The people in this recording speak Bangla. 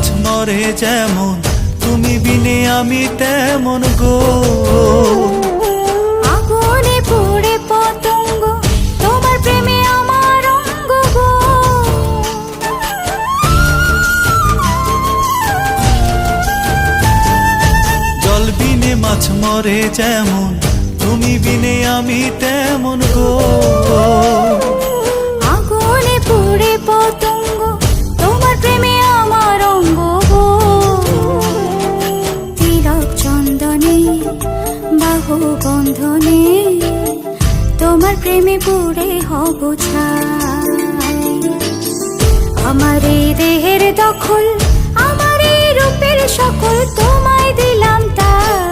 মাছ মরে যেমন, তুমি বিনে আমি তেমন গো। আগুনে পুড়ে পতঙ্গ, তোমার প্রেমে আমার অঙ্গ গো। জল বিনে মাছ মরে যেমন, তুমি বিনে আমি তেমন গো। আগুনে পুড়ে পতঙ্গ, তোমার প্রেমে আমার অঙ্গ গো। তিলক চন্দনে বাহু বন্ধনে, তোমার প্রেমে পুড়ে হব ছাই। আমার এই দেহের দখল, আমার এই রূপের সকল তোমায় দিলাম তাই।